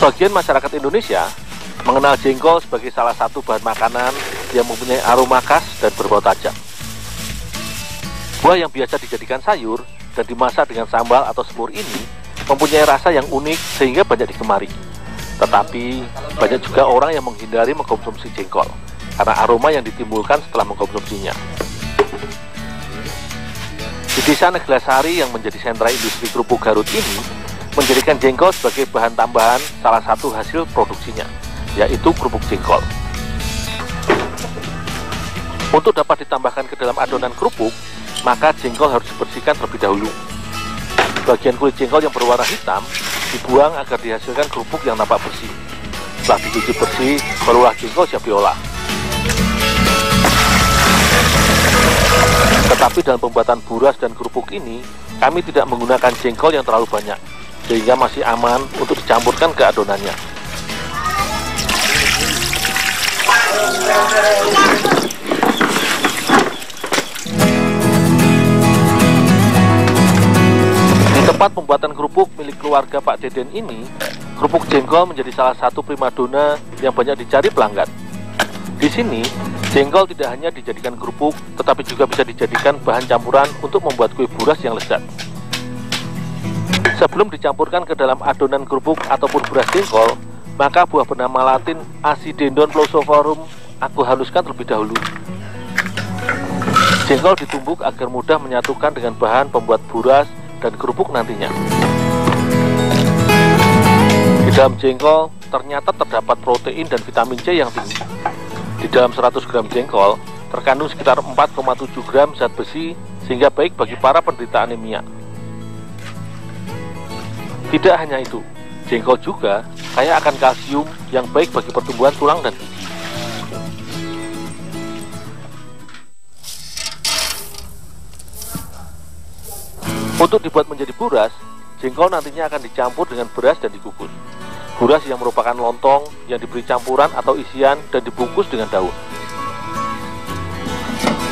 Sebagian masyarakat Indonesia mengenal jengkol sebagai salah satu bahan makanan yang mempunyai aroma khas dan berbau tajam. Buah yang biasa dijadikan sayur dan dimasak dengan sambal atau semur ini mempunyai rasa yang unik sehingga banyak digemari. Tetapi banyak juga orang yang menghindari mengkonsumsi jengkol karena aroma yang ditimbulkan setelah mengkonsumsinya. Di Desa Neglasari yang menjadi sentra industri kerupuk Garut ini menjadikan jengkol sebagai bahan tambahan salah satu hasil produksinya, yaitu kerupuk jengkol. Untuk dapat ditambahkan ke dalam adonan kerupuk, maka jengkol harus dibersihkan terlebih dahulu. Bagian kulit jengkol yang berwarna hitam dibuang agar dihasilkan kerupuk yang nampak bersih. Setelah dicuci bersih, barulah jengkol siap diolah. Tetapi dalam pembuatan buras dan kerupuk ini, kami tidak menggunakan jengkol yang terlalu banyak, sehingga masih aman untuk dicampurkan ke adonannya. Di tempat pembuatan kerupuk milik keluarga Pak Deden ini, kerupuk jengkol menjadi salah satu primadona yang banyak dicari pelanggan. Di sini, jengkol tidak hanya dijadikan kerupuk, tetapi juga bisa dijadikan bahan campuran untuk membuat kue buras yang lezat. Sebelum dicampurkan ke dalam adonan kerupuk ataupun buras jengkol, maka buah bernama latin Acidendon Plausiforum aku haluskan terlebih dahulu. Jengkol ditumbuk agar mudah menyatukan dengan bahan pembuat buras dan kerupuk nantinya. Di dalam jengkol ternyata terdapat protein dan vitamin C yang tinggi. Di dalam 100 gram jengkol terkandung sekitar 4,7 gram zat besi sehingga baik bagi para penderita anemia. Tidak hanya itu, jengkol juga kaya akan kalsium yang baik bagi pertumbuhan tulang dan gigi. Untuk dibuat menjadi buras, jengkol nantinya akan dicampur dengan beras dan dikukus. Buras yang merupakan lontong yang diberi campuran atau isian dan dibungkus dengan daun.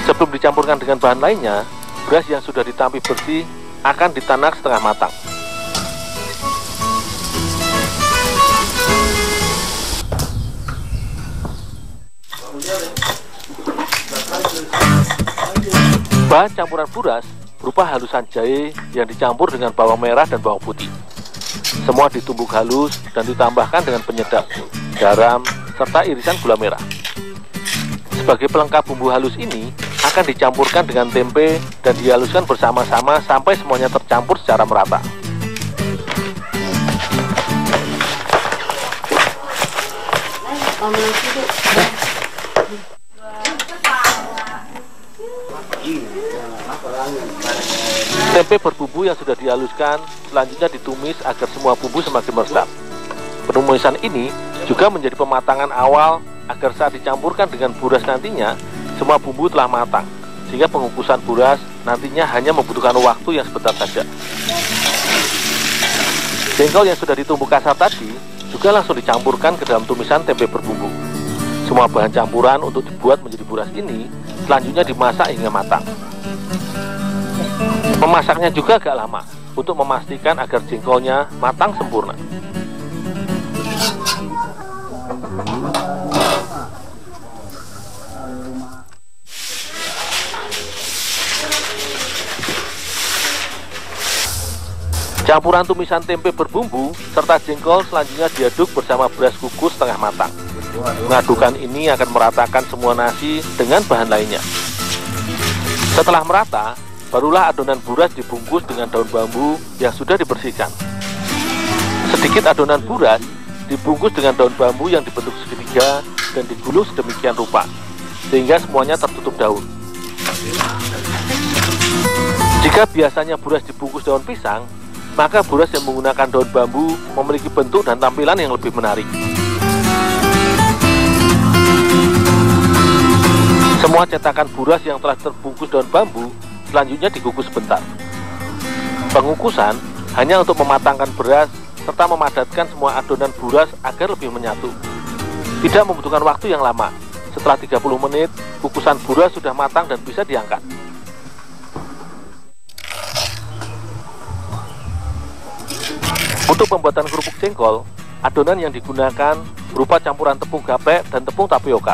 Sebelum dicampurkan dengan bahan lainnya, beras yang sudah ditampi bersih akan ditanak setengah matang. Bahan campuran buras berupa halusan jahe yang dicampur dengan bawang merah dan bawang putih. Semua ditumbuk halus dan ditambahkan dengan penyedap, garam, serta irisan gula merah. Sebagai pelengkap bumbu halus ini akan dicampurkan dengan tempe dan dihaluskan bersama-sama sampai semuanya tercampur secara merata. Tempe berbumbu yang sudah dihaluskan selanjutnya ditumis agar semua bumbu semakin meresap. Penumisan ini juga menjadi pematangan awal agar saat dicampurkan dengan buras nantinya semua bumbu telah matang, sehingga pengukusan buras nantinya hanya membutuhkan waktu yang sebentar saja. Jengkol yang sudah ditumbuk kasar tadi juga langsung dicampurkan ke dalam tumisan tempe berbumbu. Semua bahan campuran untuk dibuat menjadi buras ini selanjutnya dimasak hingga matang. Memasaknya juga agak lama untuk memastikan agar jengkolnya matang sempurna. Campuran tumisan tempe berbumbu serta jengkol selanjutnya diaduk bersama beras kukus setengah matang. Mengadukan ini akan meratakan semua nasi dengan bahan lainnya. Setelah merata, barulah adonan buras dibungkus dengan daun bambu yang sudah dibersihkan. Sedikit adonan buras dibungkus dengan daun bambu yang dibentuk segitiga dan digulung sedemikian rupa, sehingga semuanya tertutup daun. Jika biasanya buras dibungkus daun pisang, maka buras yang menggunakan daun bambu memiliki bentuk dan tampilan yang lebih menarik. Semua cetakan buras yang telah terbungkus daun bambu selanjutnya dikukus sebentar. Pengukusan hanya untuk mematangkan beras serta memadatkan semua adonan buras agar lebih menyatu. Tidak membutuhkan waktu yang lama. Setelah 30 menit, kukusan buras sudah matang dan bisa diangkat. Untuk pembuatan kerupuk jengkol, Adonan yang digunakan berupa campuran tepung gaplek dan tepung tapioka.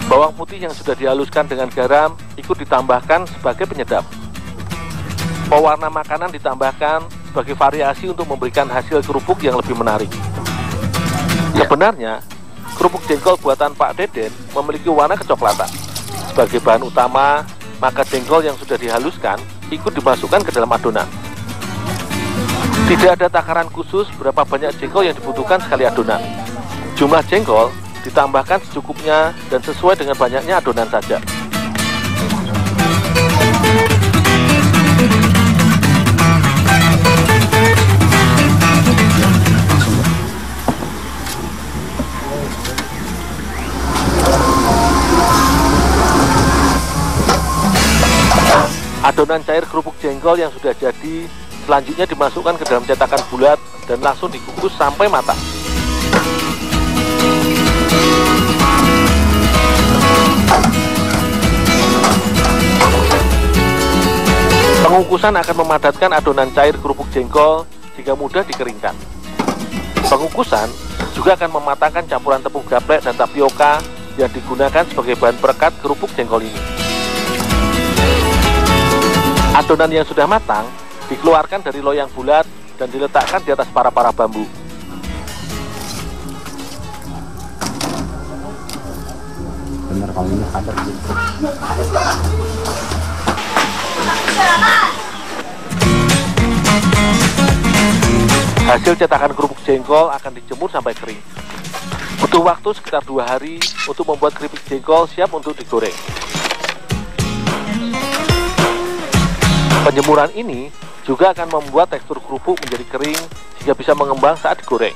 Bawang putih yang sudah dihaluskan dengan garam ikut ditambahkan sebagai penyedap. Pewarna makanan ditambahkan sebagai variasi untuk memberikan hasil kerupuk yang lebih menarik. Sebenarnya, kerupuk jengkol buatan Pak Deden memiliki warna kecoklatan. Sebagai bahan utama, maka jengkol yang sudah dihaluskan ikut dimasukkan ke dalam adonan. Tidak ada takaran khusus berapa banyak jengkol yang dibutuhkan sekali adonan. Jumlah jengkol ditambahkan secukupnya dan sesuai dengan banyaknya adonan saja. Adonan cair kerupuk jengkol yang sudah jadi selanjutnya dimasukkan ke dalam cetakan bulat dan langsung dikukus sampai matang. Pengukusan akan memadatkan adonan cair kerupuk jengkol jika mudah dikeringkan. Pengukusan juga akan mematangkan campuran tepung gaplek dan tapioka yang digunakan sebagai bahan perekat kerupuk jengkol ini. Adonan yang sudah matang dikeluarkan dari loyang bulat dan diletakkan di atas para-para bambu. Bener kalau ini ada gitu. Hasil cetakan kerupuk jengkol akan dijemur sampai kering. Butuh waktu sekitar 2 hari untuk membuat keripik jengkol siap untuk digoreng. Penjemuran ini juga akan membuat tekstur kerupuk menjadi kering sehingga bisa mengembang saat digoreng.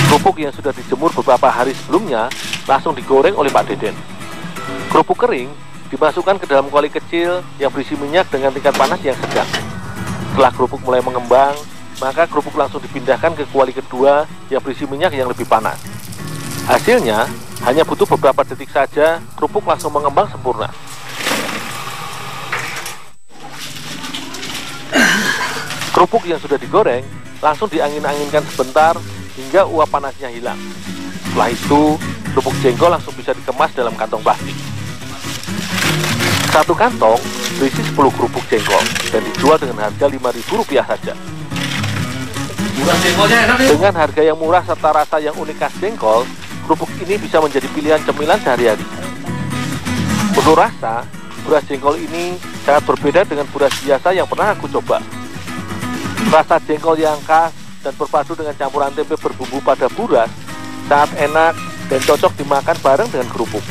Kerupuk yang sudah dijemur beberapa hari sebelumnya langsung digoreng oleh Pak Deden. Kerupuk kering dimasukkan ke dalam kuali kecil yang berisi minyak dengan tingkat panas yang sedang. Setelah kerupuk mulai mengembang, maka kerupuk langsung dipindahkan ke kuali kedua yang berisi minyak yang lebih panas. Hasilnya, hanya butuh beberapa detik saja, kerupuk langsung mengembang sempurna. Kerupuk yang sudah digoreng, langsung diangin-anginkan sebentar hingga uap panasnya hilang. Setelah itu, kerupuk jengkol langsung bisa dikemas dalam kantong plastik. Satu kantong berisi 10 kerupuk jengkol dan dijual dengan harga Rp5.000 saja. Dengan harga yang murah serta rasa yang unik khas jengkol, kerupuk ini bisa menjadi pilihan cemilan sehari-hari. Menurut rasa, beras jengkol ini sangat berbeda dengan beras biasa yang pernah aku coba. Rasa jengkol yang khas dan berpadu dengan campuran tempe berbumbu pada buras sangat enak dan cocok dimakan bareng dengan kerupuk.